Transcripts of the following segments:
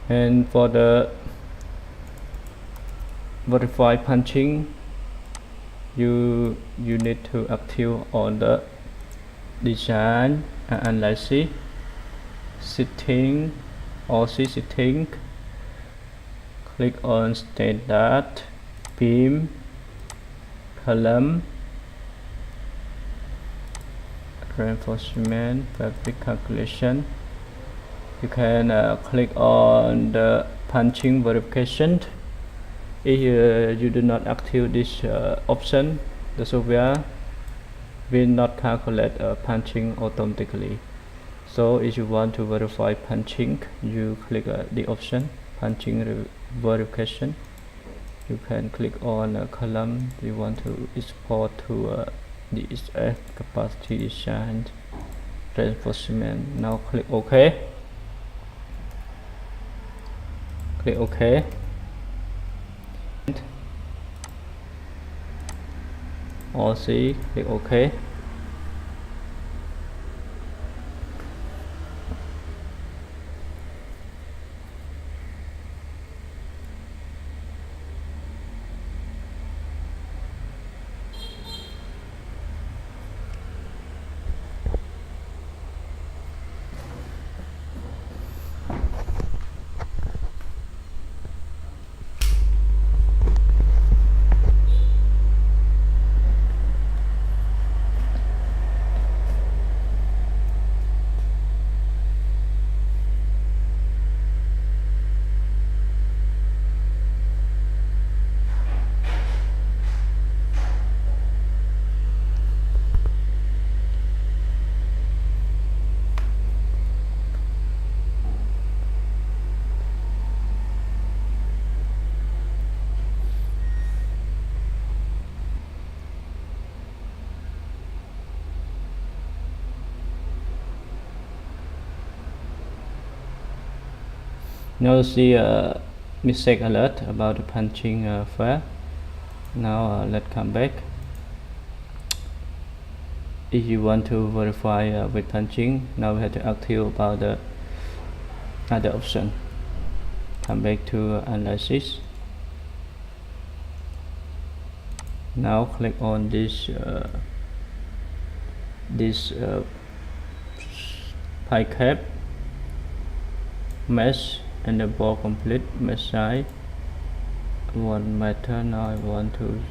And for the verify punching, you need to active on the design and analysis setting or setting. Click on standard beam column reinforcement fabric calculation. You can click on the punching verification. If you do not active this option, the software will not calculate punching automatically. So if you want to verify punching, you click the option punching verification. You can click on a column you want to export to the capacity design reinforcement. Now click OK. Click OK. Or see, click OK. Now see a mistake alert about the punching fail. Now let's come back. If you want to verify with punching, now we have to active about the other option. Come back to analysis. Now click on this pie cap mesh and the ball complete mesh size 1 meter. Now I want to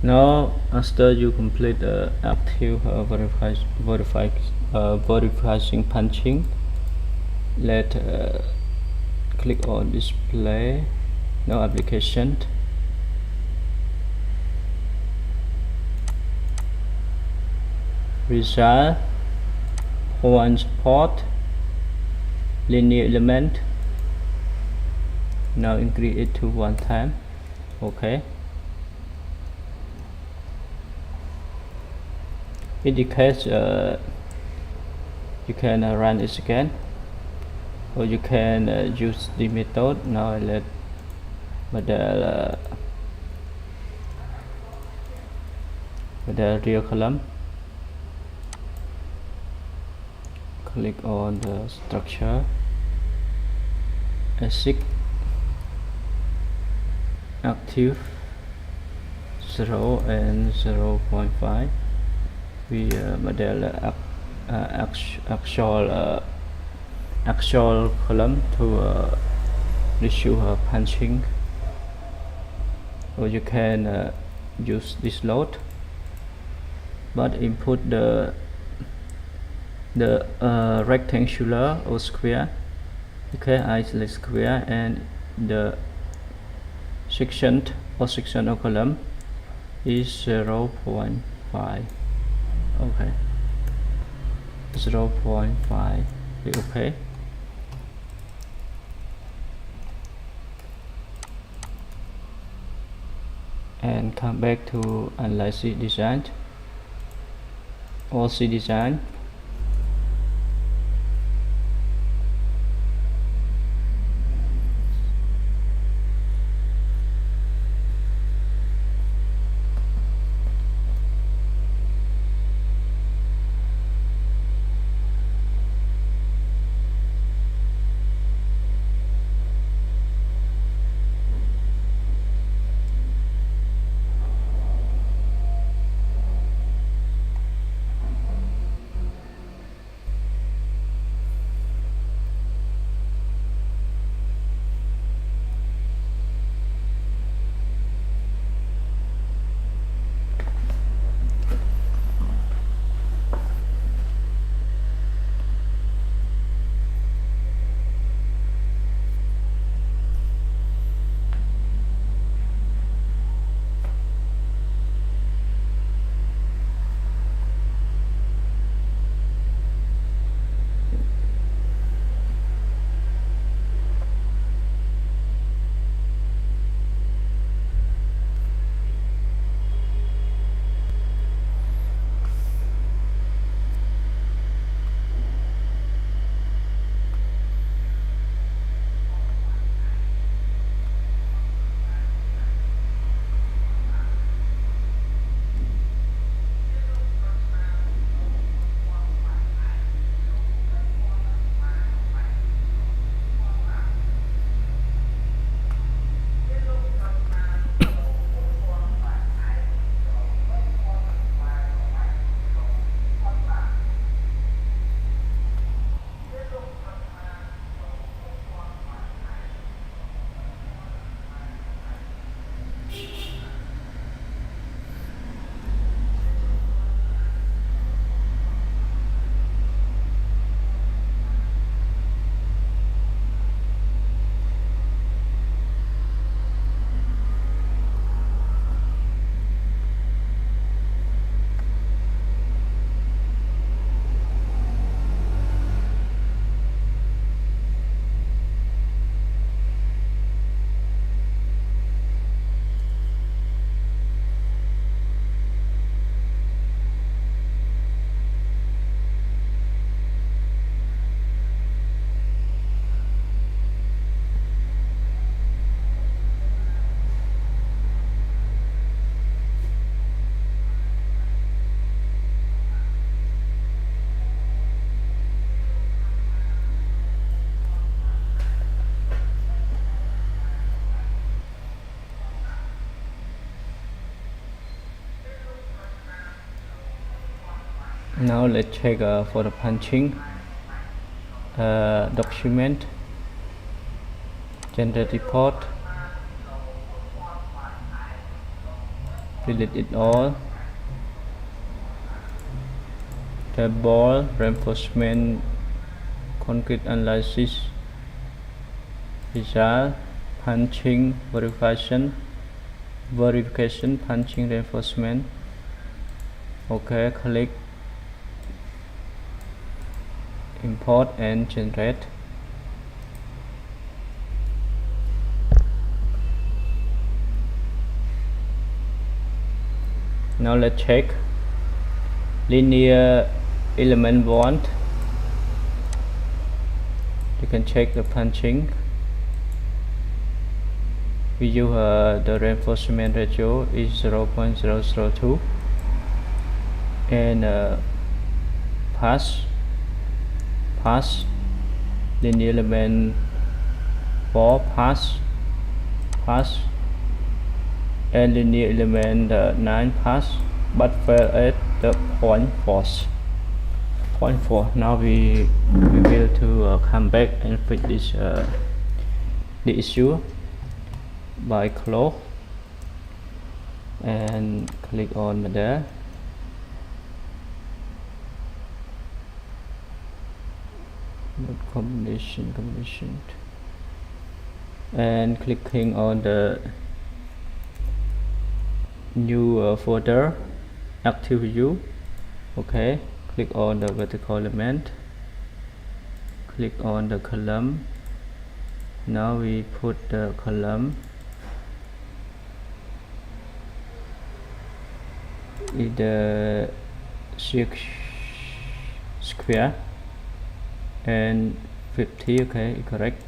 now after you complete the active verifying punching, let click on display. Now application, result, one support, linear element. Now increase it to 1 time. Okay. In the case you can run it again, or you can use the method. Now let model real column. Click on the structure, ASIC active 0 and 0.5. We model actual column to issue punching, or you can use this load, but input the rectangular or square. Okay, I select square, and the section or sectional column is 0.5. Okay, 0.5. Click OK. and come back to analysis design or C design. Now let's check for the punching document, generate report, delete it all, table, reinforcement, concrete analysis, result, punching, verification, punching, reinforcement. Okay, click import and generate. Now let's check linear element 1. You can check the punching. We use the reinforcement ratio is 0.002 and pass linear element 4 pass and linear element 9 pass, but fail at the point 4. Now we will to come back and fix this the issue by close and click on there. Combination and clicking on the new folder active view. Okay, click on the vertical element, click on the column. Now we put the column is the square and 50. Okay, correct.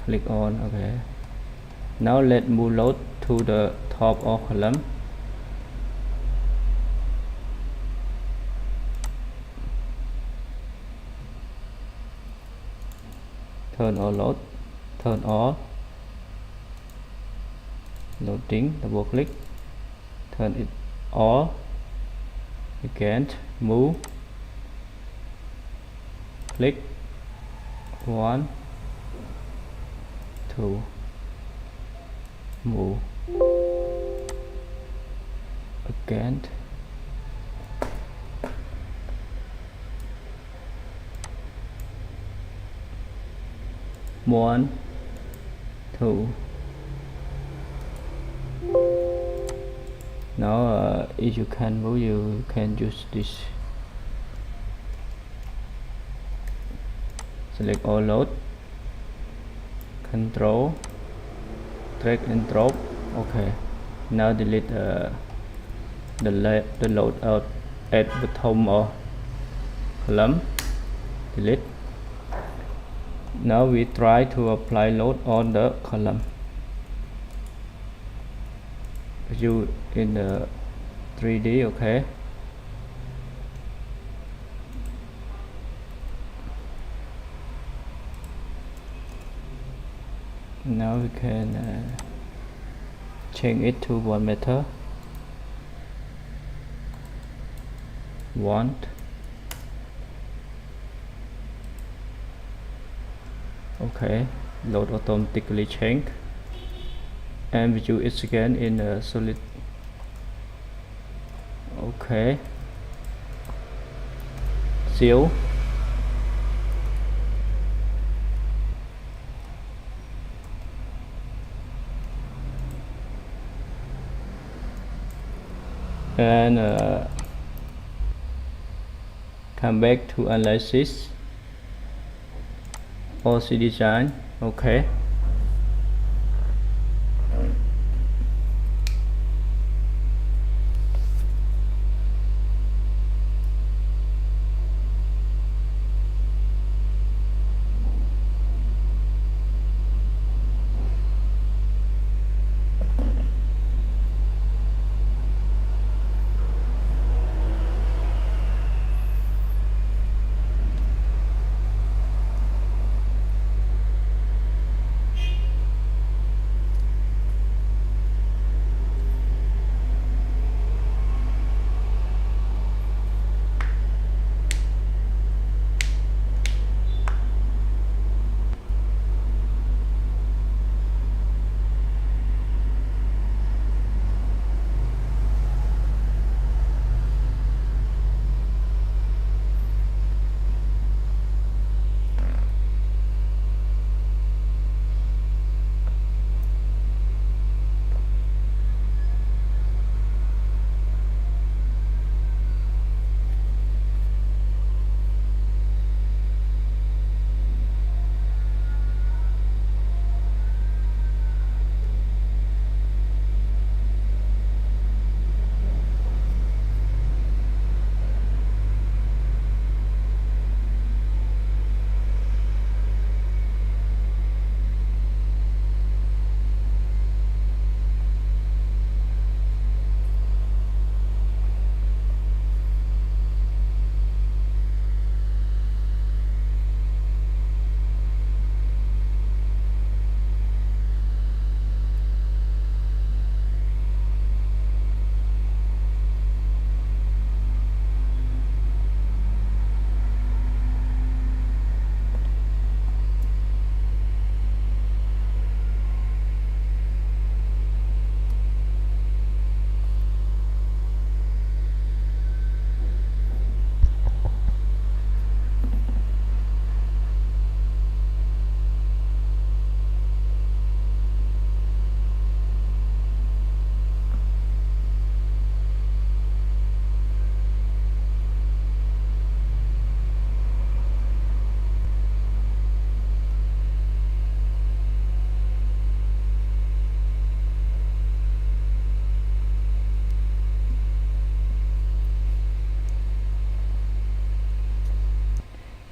Click on. Okay, now let's move load to the top of column. Turn on load, turn on loading, double click, turn it on again, move, click 1 2, move again, 1 2. Now if you can move, you can use this. Select all load, control, drag and drop. Okay, now delete the load out at the bottom of column. Delete. Now we try to apply load on the column. View in the 3D. Okay, now we can change it to 1 meter. 1. Okay, load automatically change, and view it again in a solid. Okay, seal. And come back to analysis or see design. Okay,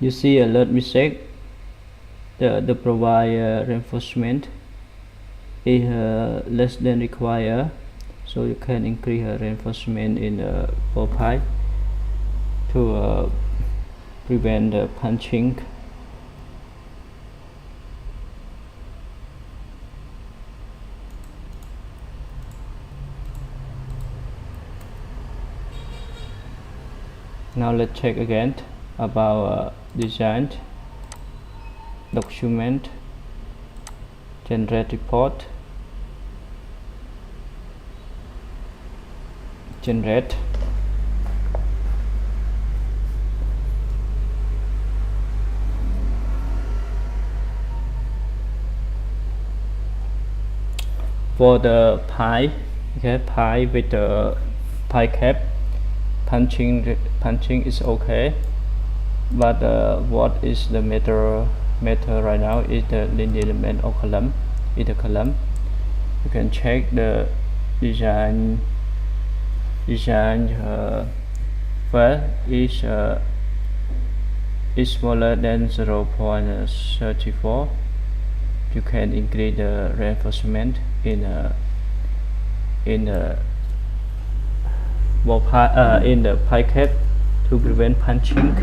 you see alert message. The provide reinforcement is less than required, so you can increase reinforcement in the ball pipe to prevent the punching. Now let's check again about design, document, generate report, generate. For the pie, okay, pie with the pie cap, punching is okay, but what is the matter right now is the element of column. In the column, you can check the design where is smaller than 0.34. you can increase the reinforcement in the pie cap to prevent punching.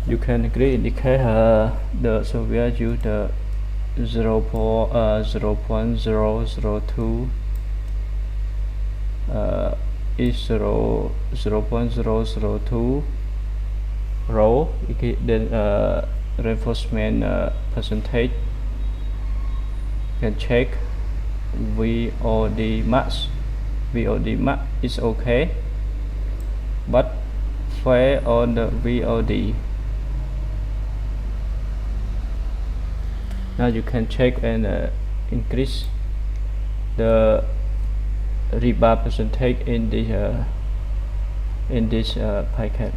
You can indicate the software use the 0.002 is 0.002 row. Then reinforcement percentage. You can check VOD max. VOD max is okay, but fail on the VOD. Now you can check and increase the rebar percentage in this pie cap.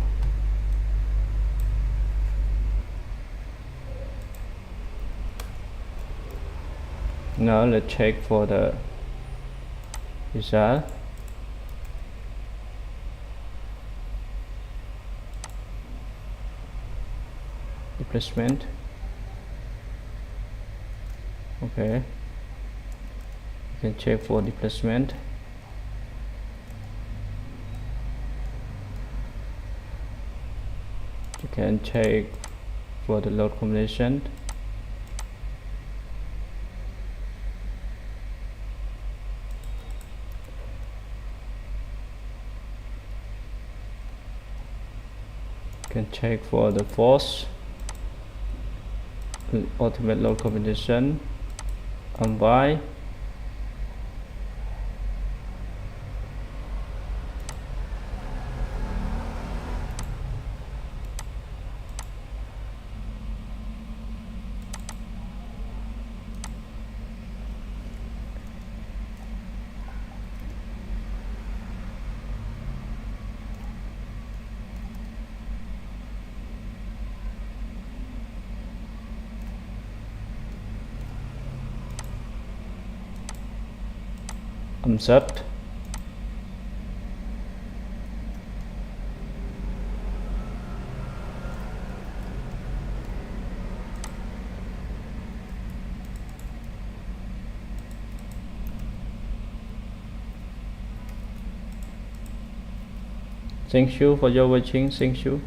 Now let's check for the result. Replacement. Okay, you can check for displacement. You can check for the load combination. You can check for the force, ultimate load combination, and Y. Set. Thank you for your watching. Thank you.